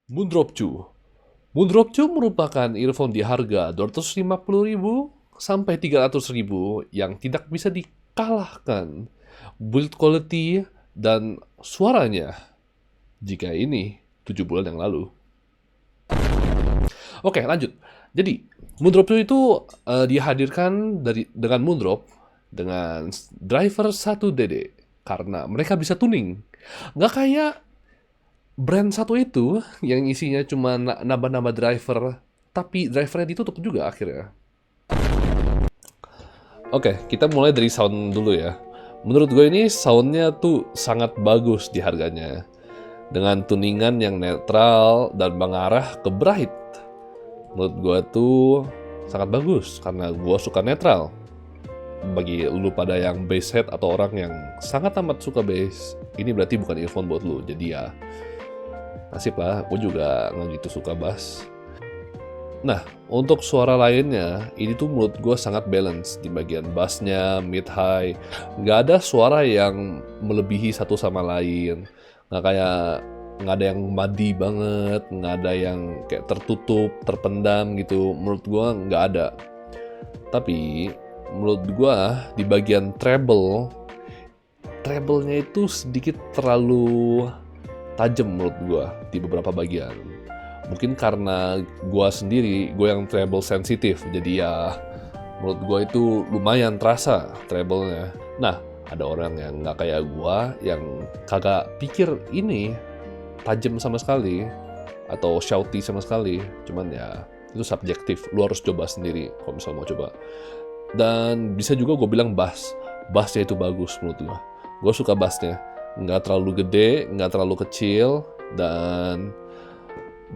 Moondrop 2. Moondrop 2 merupakan earphone di harga 250.000 sampai 300.000 yang tidak bisa dikalahkan build quality dan suaranya jika ini 7 bulan yang lalu. Oke, lanjut. Jadi, Moondrop 2 itu dihadirkan dengan Moondrop dengan driver 1DD karena mereka bisa tuning. Nggak kayak brand satu itu yang isinya cuma nambah-nambah driver, tapi drivernya ditutup juga akhirnya. Oke, kita mulai dari sound dulu ya. Menurut gue ini soundnya tuh sangat bagus di harganya. Dengan tuningan yang netral dan mengarah ke bright. Menurut gue tuh sangat bagus karena gue suka netral. Bagi lu pada yang bass head atau orang yang sangat amat suka bass, ini berarti bukan earphone buat lu. Jadi ya, nasib lah, gue juga nggak gitu suka bass. Nah, untuk suara lainnya, ini tuh menurut gue sangat balance di bagian bassnya, mid-high. Nggak ada suara yang melebihi satu sama lain. Nggak ada yang muddy banget, nggak ada yang kayak tertutup, terpendam gitu. Menurut gue nggak ada. Tapi, menurut gue di bagian treble-nya itu sedikit terlalu tajam menurut gue di beberapa bagian. Mungkin karena gue sendiri, gue yang treble sensitif, jadi ya menurut gue itu lumayan terasa treble-nya. Nah, ada orang yang nggak kayak gue, yang kagak pikir ini tajam sama sekali, atau shouty sama sekali. Cuman ya, itu subjektif, lu harus coba sendiri kalau misalnya mau coba. Dan bisa juga gue bilang bassnya itu bagus menurut gue. Gue suka bassnya, nggak terlalu gede, nggak terlalu kecil, dan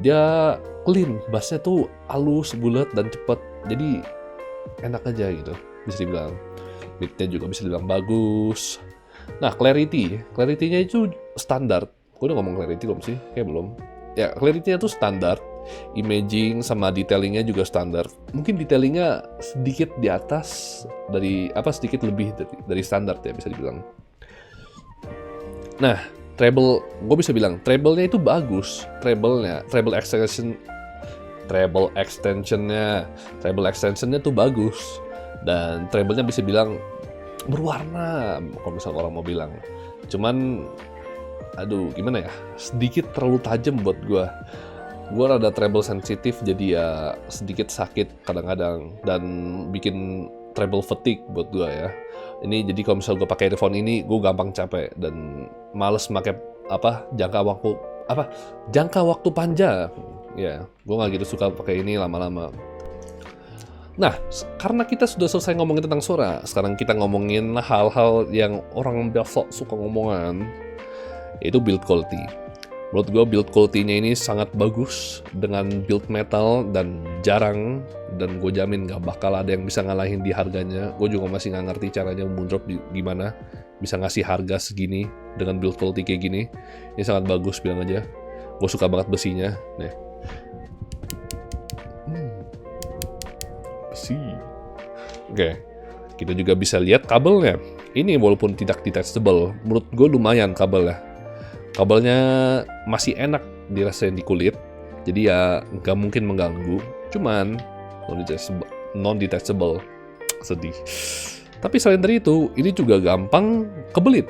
dia clean, bassnya tuh halus, bulat, dan cepet. Jadi enak aja gitu, bisa dibilang. Beatnya juga bisa dibilang bagus. Nah, clarity-nya itu standar. Gue udah ngomong clarity belum sih? Kayak belum. Ya, clarity-nya tuh standar. Imaging sama detailingnya juga standar. Mungkin detailingnya sedikit di atas sedikit lebih dari standar ya, bisa dibilang. Nah, gue bisa bilang treble-nya itu bagus. Treble extensionnya tuh bagus. Dan treble-nya bisa bilang berwarna, kalau misalnya orang mau bilang. Cuman, aduh, gimana ya? Sedikit terlalu tajam buat gue. Gue rada treble sensitif, jadi ya sedikit sakit kadang-kadang. Dan bikin treble fatigue buat gue ya. Ini jadi kalau misalnya gue pakai earphone ini, gue gampang capek dan males pakai jangka waktu panjang. Ya, gue nggak gitu suka pakai ini lama-lama. Nah, karena kita sudah selesai ngomongin tentang suara, sekarang kita ngomongin hal-hal yang orang biasa suka ngomongan, yaitu build quality. Menurut gue build quality-nya ini sangat bagus dengan build metal dan jarang, dan gue jamin gak bakal ada yang bisa ngalahin di harganya. Gue juga masih gak ngerti caranya Moondrop gimana bisa ngasih harga segini dengan build quality kayak gini. Ini sangat bagus, bilang aja. Gue suka banget besinya. Nih. Besi. Oke. Kita juga bisa lihat kabelnya. Ini walaupun tidak detachable, menurut gue lumayan kabelnya. Kabelnya masih enak dirasain di kulit, jadi ya nggak mungkin mengganggu. Cuman non-detachable, sedih. Tapi selain dari itu, ini juga gampang kebelit.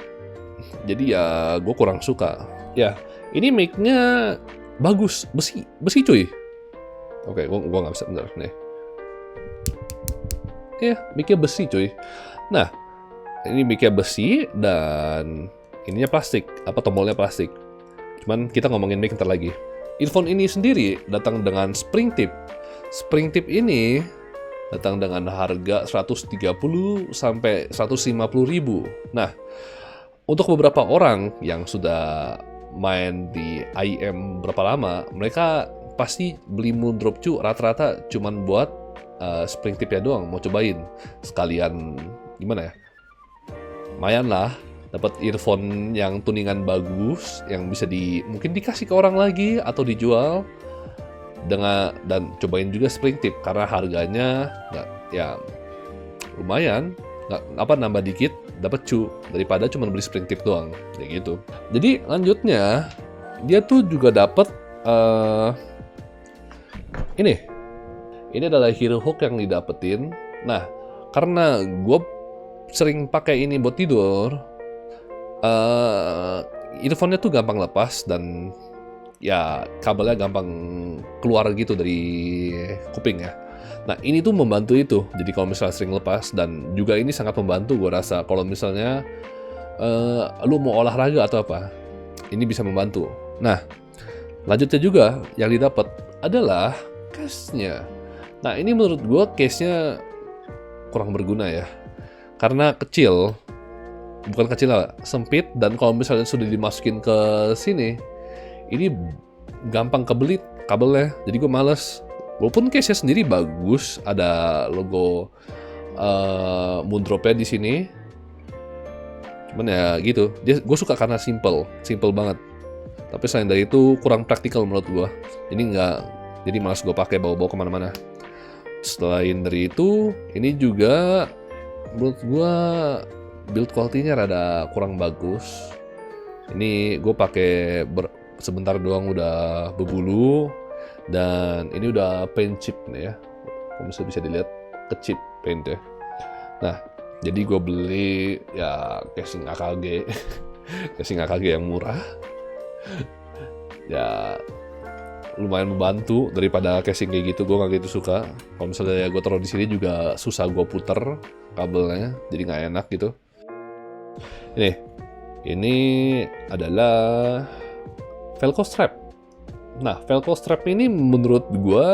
Jadi ya gue kurang suka. Ya, ini mic-nya bagus, besi cuy. Oke, gue nggak bisa, bentar nih. Ya, mic-nya besi cuy. Nah, ini mic-nya besi dan ininya plastik, tombolnya plastik. Cuman kita ngomongin mic ntar lagi. Earphone ini sendiri datang dengan spring tip. Spring tip ini datang dengan harga 130 sampai 150 ribu. Nah, untuk beberapa orang yang sudah main di IM berapa lama, mereka pasti beli Moondrop 2 rata-rata cuman buat spring tipnya doang, mau cobain. Sekalian, gimana ya? Lumayan lah, dapat earphone yang tuningan bagus, yang bisa mungkin dikasih ke orang lagi atau dijual dan cobain juga spring tip karena harganya lumayan, nambah dikit dapat daripada cuma beli spring tip doang kayak gitu. Jadi lanjutnya dia tuh juga dapat eh ini adalah hero hook yang didapetin. Nah, karena gue sering pakai ini buat tidur, earphone-nya tuh gampang lepas dan ya kabelnya gampang keluar gitu dari kuping ya. Nah, ini tuh membantu itu. Jadi kalau misalnya sering lepas, dan juga ini sangat membantu gue rasa kalau misalnya lu mau olahraga atau apa, ini bisa membantu. Nah, lanjutnya juga yang didapat adalah case-nya. Nah, ini menurut gue case-nya kurang berguna ya. Karena kecil, bukan kecil lah, sempit, dan kalau misalnya sudah dimasukin ke sini, ini gampang kebelit kabelnya. Jadi gue males. Walaupun case-nya sendiri bagus, ada logo Moondrop-nya di sini. Cuman ya gitu, gue suka karena simple banget. Tapi selain dari itu kurang praktikal menurut gue. Jadi malas gue pakai bawa-bawa kemana-mana. Selain dari itu, ini juga menurut gue build quality-nya rada kurang bagus. Ini gue pakai sebentar doang udah berbulu, dan ini udah paint chip nih ya. Kalau misalnya bisa dilihat kechip paint ya. Nah, jadi gue beli ya casing AKG, casing AKG yang murah. Ya lumayan membantu daripada casing kayak gitu. Gue nggak gitu suka. Kalau misalnya gue taruh di sini juga susah gue puter kabelnya, jadi nggak enak gitu. Ini adalah Velcro strap. Nah, Velcro strap ini menurut gue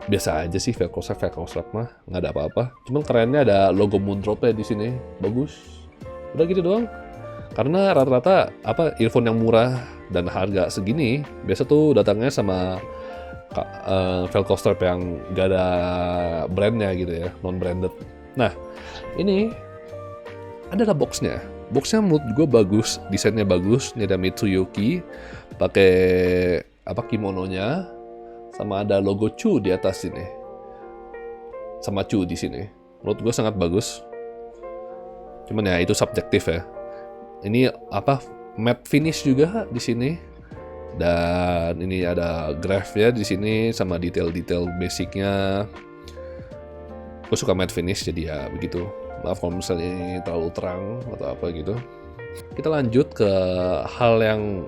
biasa aja sih. Velcro strap mah nggak ada apa-apa. Cuman kerennya ada logo Moondrop-nya di sini, bagus. Udah gitu doang. Karena rata-rata earphone yang murah dan harga segini biasa tuh datangnya sama Velcro strap yang gak ada brandnya gitu ya, non-branded. Nah, ini adalah boxnya. Boxnya menurut gue bagus, desainnya bagus. Ini ada Mitsuyuki, pakai kimononya, sama ada logo Chu di atas sini, sama Chu di sini. Menurut gue sangat bagus. Cuman ya itu subjektif ya. Ini matte finish juga di sini, dan ini ada graph ya di sini sama detail-detail basicnya. Gue suka matte finish, jadi ya begitu. Maaf kalau misalnya ini terlalu terang atau apa gitu. Kita lanjut ke hal yang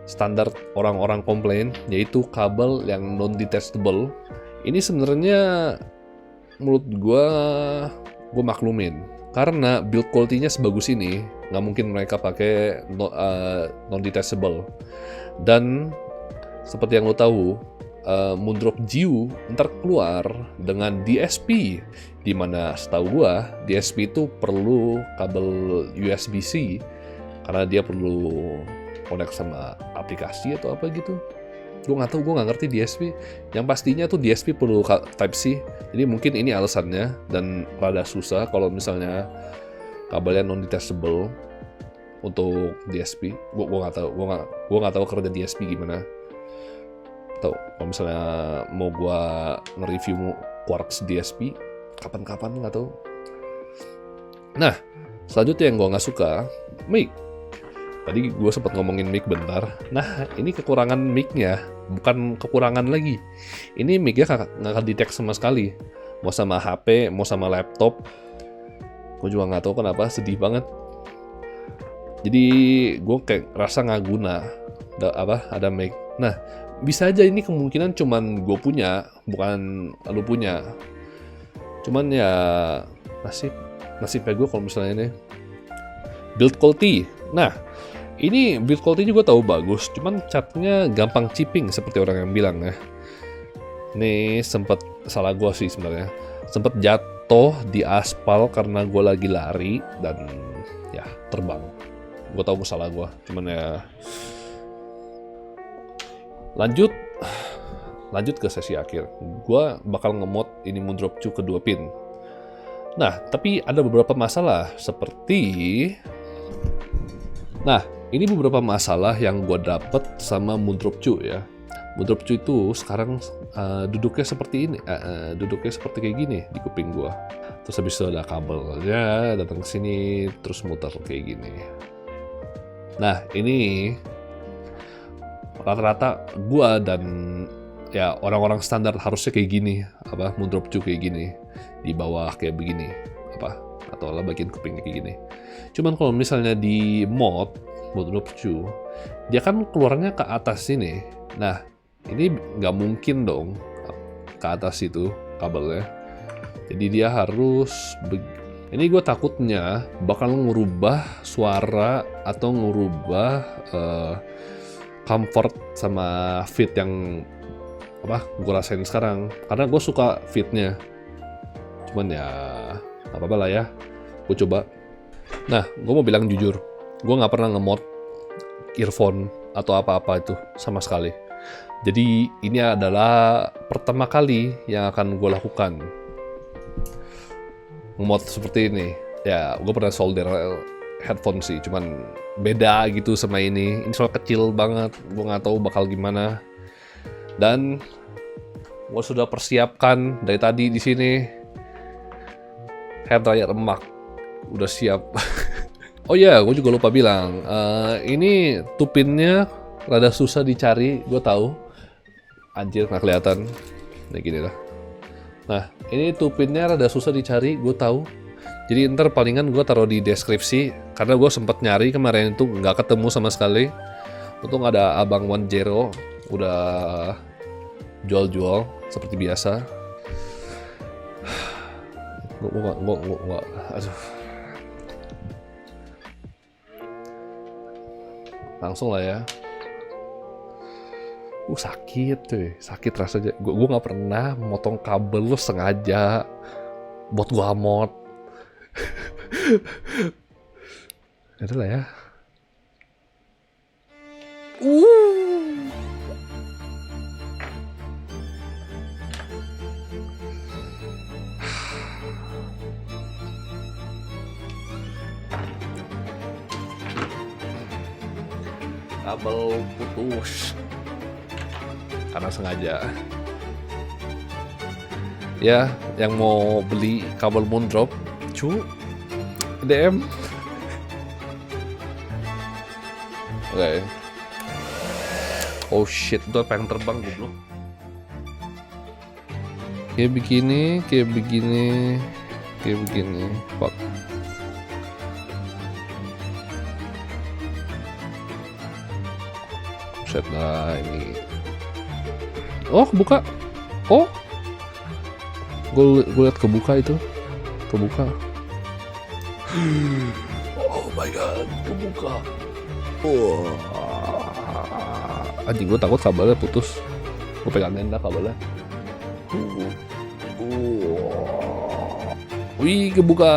standar orang-orang komplain, yaitu kabel yang non-detachable. Ini sebenarnya menurut gue maklumin. Karena build quality-nya sebagus ini, nggak mungkin mereka pakai non-detachable. Dan seperti yang lo tahu, Moondrop Jiu ntar keluar dengan DSP, di mana setahu gua DSP itu perlu kabel USB-C karena dia perlu connect sama aplikasi atau apa gitu. Gue nggak ngerti DSP. Yang pastinya tuh DSP perlu Type-C. Jadi mungkin ini alasannya, dan rada susah kalau misalnya kabelnya non-detachable untuk DSP. Gue nggak tahu kerja DSP gimana. Atau kalau misalnya mau gue nge-review Quarks DSP kapan-kapan, nggak tahu. Nah, selanjutnya yang gue nggak suka, mic. Tadi gue sempat ngomongin mic bentar. Nah, ini kekurangan mic-nya, bukan kekurangan lagi. Ini mic-nya nggak kedetek sama sekali. Mau sama HP, mau sama laptop. Gue juga nggak tahu kenapa, sedih banget. Jadi gue kayak rasa nggak guna ada mic. Nah, bisa aja ini kemungkinan cuman gue punya, bukan lu punya. Cuman ya nasibnya gue kalau misalnya ini. Build quality. Nah, ini build quality juga tahu bagus, cuman catnya gampang chipping seperti orang yang bilang ya. Ini sempat salah gue sih sebenarnya. Sempat jatuh di aspal karena gue lagi lari dan ya terbang. Gue tahu salah gue, cuman ya. Lanjut ke sesi akhir. Gue bakal ngemod ini Moondrop Chu kedua pin. Nah, tapi ada beberapa masalah seperti. Nah, ini beberapa masalah yang gue dapet sama Moondrop Chu ya. Moondrop Chu itu sekarang duduknya seperti ini, duduknya seperti kayak gini di kuping gue. Terus habis itu ada kabelnya datang ke sini, terus muter kayak gini. Nah, ini rata-rata gua dan ya orang-orang standar harusnya kayak gini, moon drop Chu kayak gini, di bawah kayak begini, atau lah bagian kupingnya kayak gini. Cuman kalau misalnya di moon drop Chu, dia kan keluarnya ke atas sini. Nah, ini nggak mungkin dong ke atas itu kabelnya. Jadi dia harus ini gue takutnya bakal ngerubah suara atau ngerubah comfort sama fit yang gue rasain sekarang. Karena gue suka fitnya. Cuman ya apa-apa lah ya, gue coba. Nah, gue mau bilang jujur, gue nggak pernah nge-mod earphone atau apa-apa itu sama sekali. Jadi ini adalah pertama kali yang akan gue lakukan mod seperti ini. Ya, gue pernah solder headphone sih, cuman beda gitu sama ini. Ini soal kecil banget, gue nggak tahu bakal gimana. Dan gue sudah persiapkan dari tadi di sini hair dryer emak, udah siap. Oh iya, gue juga lupa bilang, ini tupinnya rada susah dicari, gue tahu. Anjir, nggak kelihatan. Nah gini lah. Nah, ini tupinnya rada susah dicari, gue tahu. Jadi ntar palingan gue taruh di deskripsi, karena gue sempat nyari kemarin itu nggak ketemu sama sekali. Untung ada Abang One Zero udah jual-jual seperti biasa. Gue, aduh. Langsung lah ya. Sakit cuy, sakit rasanya. Gue nggak pernah motong kabel lo sengaja buat gue mod. Itu lah ya. Kabel putus karena sengaja. Ya, yang mau beli kabel moon drop Chu, DM. Oke. Oh shit, itu pengen terbang goblok. Kayak begini. Fuck. Set lah ini. Oh, kebuka. Oh. Gue liat kebuka itu. Kebuka. Oh my god, kebuka. Anjing, gue takut kabelnya putus. Gue pegang tenda kabelnya. Wih, kebuka.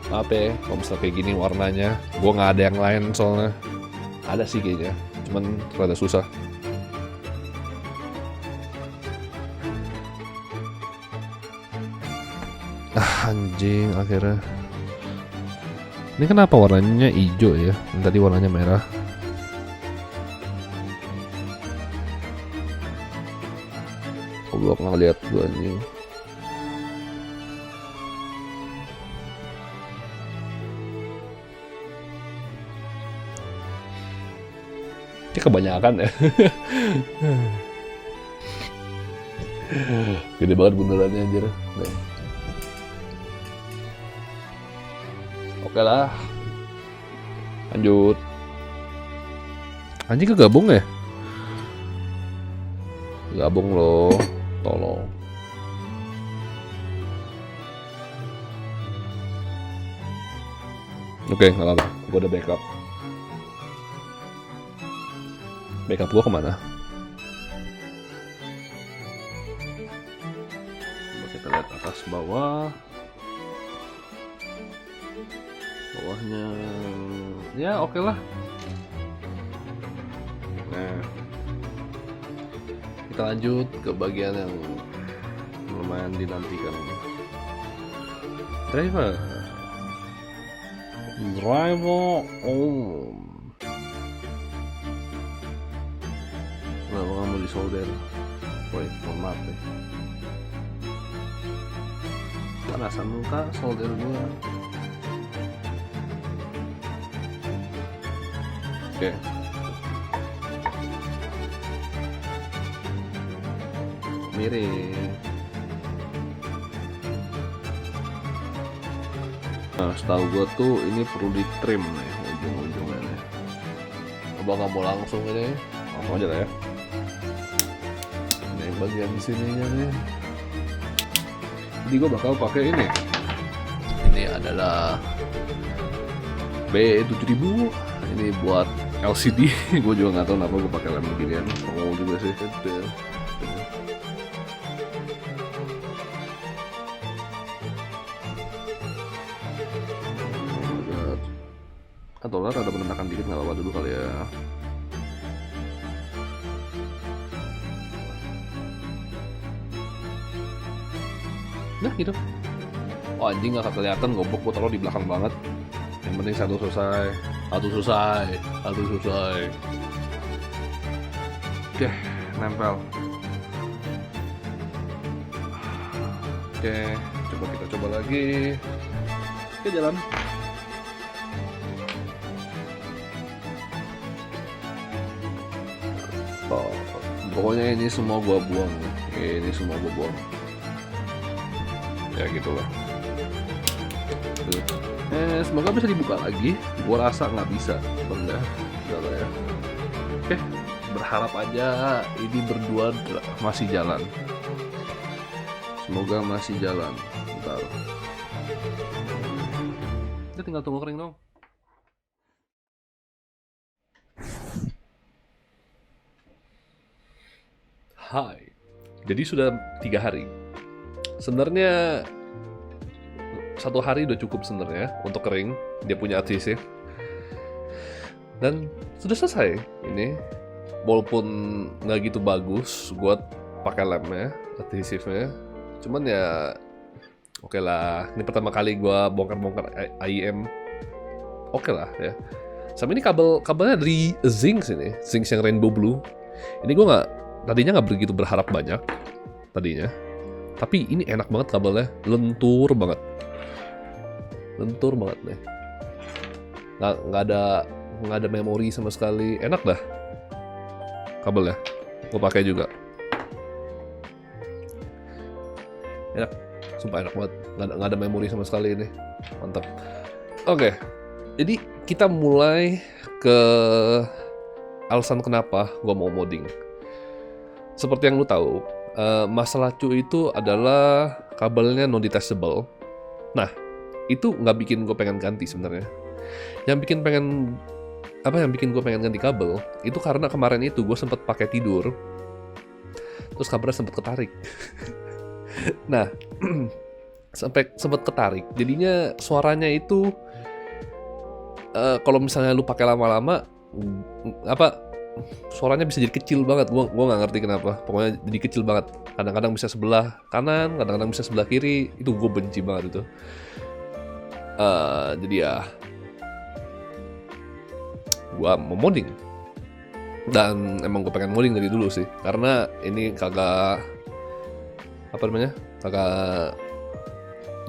Apa ya, kalau misalnya kayak gini warnanya. Gue gak ada yang lain soalnya. Ada sih kayaknya, cuman rada susah. Anjing, akhirnya. Ini kenapa warnanya hijau ya? Tadi warnanya merah. Gue nggak lihat gue anjing. Ini kebanyakan ya. Gede banget bundarannya anjir. Nih. Oke lah. Lanjut. Anjing kegabung ya? Gabung loh. Tolong. Oke, nggak apa-apa. Gue udah backup. Backup gue kemana? Coba kita lihat atas bawah. Bawahnya ya oke lah. Nah, kita lanjut ke bagian yang lumayan dinantikan. Driver on. Kenapa kamu di solder? Woi, maaf deh. Panasan muka solder gua. Oke. miring. Nah, setahu gue tuh ini perlu di trim nih ujung-ujungnya nih. Coba nggak mau langsung ini, langsung aja lah ya. Ini bagian sininya nih. Jadi gue bakal pakai ini. Ini adalah B7000. Ini buat LCD. Gue juga nggak tahu kenapa gue pakai lem beginian. Ngomong juga sih. Atau lah ada penampakan dikit nggak apa-apa dulu kali ya. Nah gitu. Oh anjing nggak kelihatan, goblok, gue taruh di belakang banget. Yang penting satu selesai. Oke, nempel. Oke, kita coba lagi. Oke, jalan. Pokoknya ini semua gua buang. Oke, ini semua gua buang. Ya gitulah. Semoga bisa dibuka lagi. Gua rasa nggak bisa, benda. Ya. Oke, berharap aja ini berdua masih jalan. Semoga masih jalan. Bentar. Kita tinggal tunggu kering dong. Hai, jadi sudah 3 hari. Sebenarnya 1 hari udah cukup sebenarnya untuk kering. Dia punya adhesif dan sudah selesai. Ini walaupun nggak gitu bagus, gue pakai lemnya, adhesifnya. Cuman ya oke lah. Ini pertama kali gue bongkar-bongkar IEM. Oke lah ya. Sama ini kabelnya dari Zinc ini, Zinc yang rainbow blue. Ini gue tadinya nggak begitu berharap banyak tadinya, tapi ini enak banget kabelnya, lentur banget nih, nggak ada memori sama sekali, enak dah kabelnya, gue pakai juga, enak, sumpah enak banget, nggak ada memori sama sekali ini, mantap. Oke, jadi kita mulai ke alasan kenapa gue mau modding. Seperti yang lu tahu, masalah cuy itu adalah kabelnya non-detachable. Nah, itu nggak bikin gue pengen ganti sebenarnya. Yang bikin gue pengen ganti kabel, itu karena kemarin itu gue sempat pakai tidur, terus kabelnya sempat ketarik. Nah, sempat ketarik, jadinya suaranya itu, kalau misalnya lu pakai lama-lama, suaranya bisa jadi kecil banget. Gua nggak ngerti kenapa, pokoknya jadi kecil banget. Kadang-kadang bisa sebelah kanan, kadang-kadang bisa sebelah kiri. Itu gue benci banget itu. Jadi ya gue mau modding, dan emang gue pengen modding dari dulu sih, karena ini kagak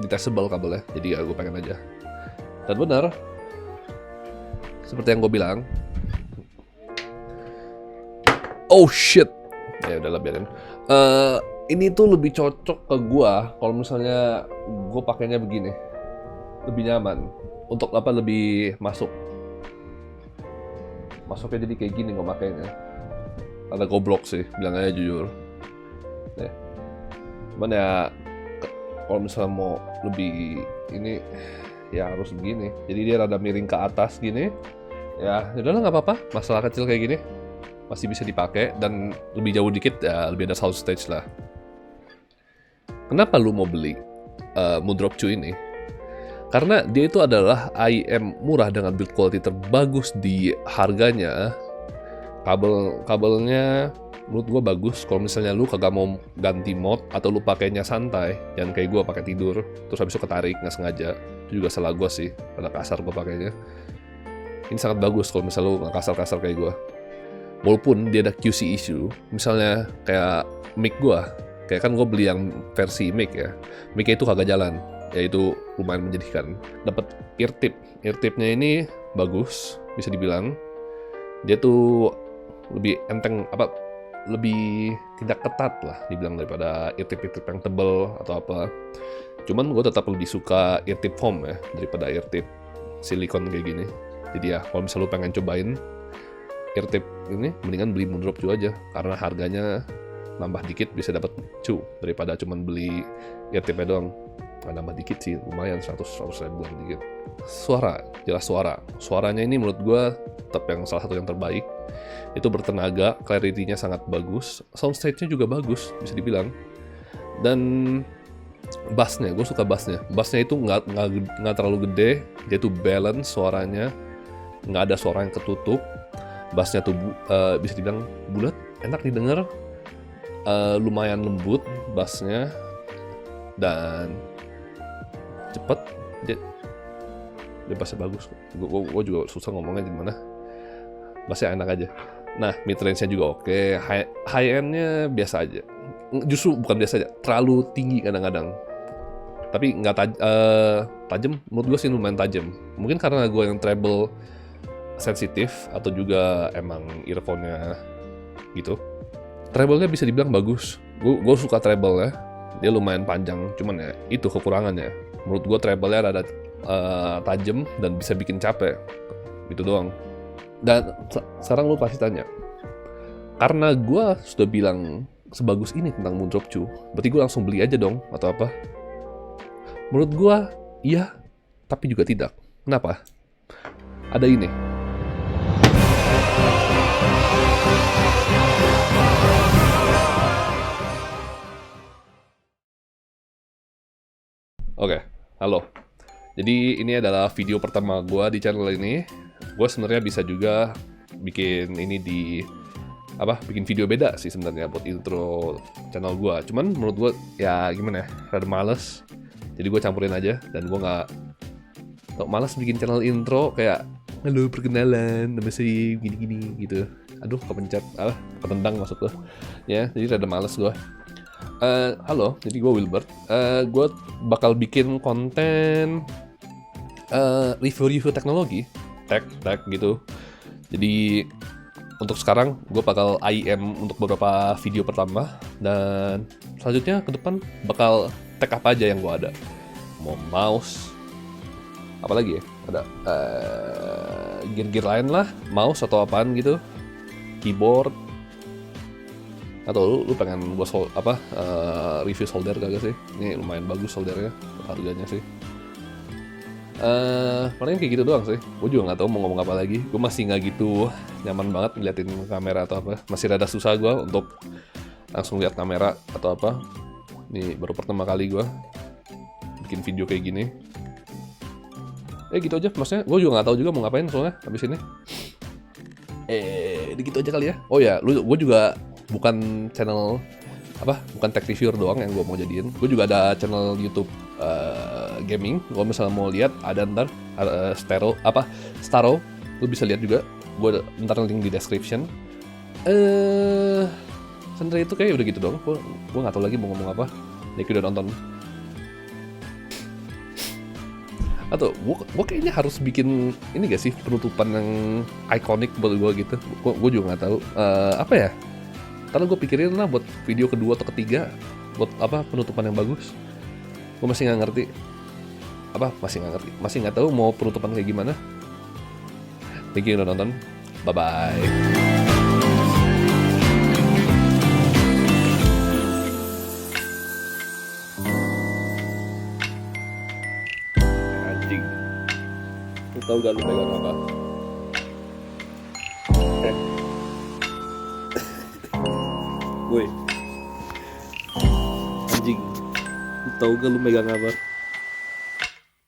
detachable kabelnya. Jadi ya gue pengen aja. Dan benar, seperti yang gue bilang. Oh shit, ya udahlah biarin. Ini tuh lebih cocok ke gua kalau misalnya gua pakainya begini, lebih nyaman untuk lebih masuknya jadi kayak gini gua makainya. Ada goblok sih, bilang aja jujur. Nih. Cuman ya kalau misalnya mau lebih ini ya harus begini. Jadi dia rada miring ke atas gini. Ya udahlah, nggak apa-apa, masalah kecil kayak gini masih bisa dipakai, dan lebih jauh dikit ya lebih ada sound stage lah. Kenapa lu mau beli Moondrop Chew ini? Karena dia itu adalah IEM murah dengan build quality terbagus di harganya. Kabelnya menurut gua bagus. Kalau misalnya lu kagak mau ganti mod atau lu pakainya santai, yang kayak gua pakai tidur terus habis itu ketarik nggak sengaja, itu juga salah gua sih, pada kasar gua pakainya. Ini sangat bagus kalau misalnya lu nggak kasar-kasar kayak gua. Walaupun dia ada QC issue, misalnya kayak mic gua, kayak kan gue beli yang versi mic ya, mic-nya itu kagak jalan, ya itu lumayan menyedihkan. Dapat ear-tipnya ini bagus, bisa dibilang dia tuh lebih enteng, lebih tidak ketat lah dibilang daripada eartip yang tebel atau apa. Cuman gue tetap lebih suka eartip foam ya daripada eartip silikon kayak gini. Jadi ya kalau misalnya lu pengen cobain eartip ini, mendingan beli Moondrop Chew aja karena harganya nambah dikit bisa dapat chew daripada cuman beli eartipnya doang. Nambah dikit sih, lumayan 100 ribuan dikit. Jelas suaranya ini menurut gue tetap yang salah satu yang terbaik. Itu bertenaga, clarity-nya sangat bagus, soundstage-nya juga bagus bisa dibilang. Dan bassnya, gue suka bassnya itu nggak terlalu gede, dia tuh balance suaranya, nggak ada suara yang ketutup. Bassnya tuh bisa dibilang bulat, enak didengar, lumayan lembut bassnya, dan cepet, dia bassnya bagus. Gue juga susah ngomongnya gimana, bassnya enak aja. Nah, mid range-nya juga oke, high end-nya biasa aja. Justru bukan biasa aja, terlalu tinggi kadang-kadang. Tapi nggak tajam, menurut gue sih lumayan tajam. Mungkin karena gue yang treble sensitif atau juga emang earphone-nya gitu. Treble-nya bisa dibilang bagus. Gue suka treble ya. Dia lumayan panjang, cuman ya itu kekurangannya. Menurut gue treble-nya rada tajam dan bisa bikin capek. Itu doang. Dan sekarang lu pasti tanya, karena gue sudah bilang sebagus ini tentang Moondrop Chew, berarti gue langsung beli aja dong atau apa? Menurut gue iya, tapi juga tidak. Kenapa? Ada ini. Oke, halo. Jadi ini adalah video pertama gue di channel ini. Gue sebenarnya bisa juga bikin ini bikin video beda sih sebenarnya buat intro channel gue. Cuman menurut gue ya gimana ya, rada males. Jadi gue campurin aja dan gue nggak malas bikin channel intro kayak halo perkenalan nama saya gini-gini gitu. Aduh kepencet, ketendang maksud gue. Ya, jadi rada males gue. Halo, jadi gue Wilbert. Gue bakal bikin konten review teknologi, tech gitu. Jadi untuk sekarang gue bakal IM untuk beberapa video pertama, dan selanjutnya ke depan bakal tech apa aja yang gue ada. Mau mouse, apalagi ya, ada gear lain lah, mouse atau apaan gitu, keyboard, atau lu pengen gue review solder kagak sih? Ini lumayan bagus soldernya, harganya sih. Paling kayak gitu doang sih. Gue juga nggak tahu mau ngomong apa lagi. Gue masih nggak gitu nyaman banget ngeliatin kamera atau apa. Masih rada susah gue untuk langsung lihat kamera atau apa. Ini baru pertama kali gue bikin video kayak gini. Gitu aja. Maksudnya gue juga nggak tahu juga mau ngapain soalnya habis ini. Gitu aja kali ya. Oh ya, gue juga bukan channel bukan tech reviewer doang yang gue mau jadiin. Gue juga ada channel YouTube gaming. Kalau misalnya mau lihat ada ntar Staro, lu bisa lihat juga. Gue ntar link di description. Sebenarnya itu kayak udah gitu doang. Gue nggak tahu lagi mau ngomong apa. Thank you udah nonton. Atau gue kayaknya harus bikin ini gak sih, penutupan yang ikonik buat gue gitu. Gue juga nggak tahu apa ya. Karena gue pikirin lah buat video kedua atau ketiga buat penutupan yang bagus. Gue masih nggak ngerti. Masih nggak tahu mau penutupan kayak gimana. Thank you udah nonton. Bye bye. Anjing. Lu tahu gak lu pegang apa? Woi, anjing, lu tahu gak lu megang apa?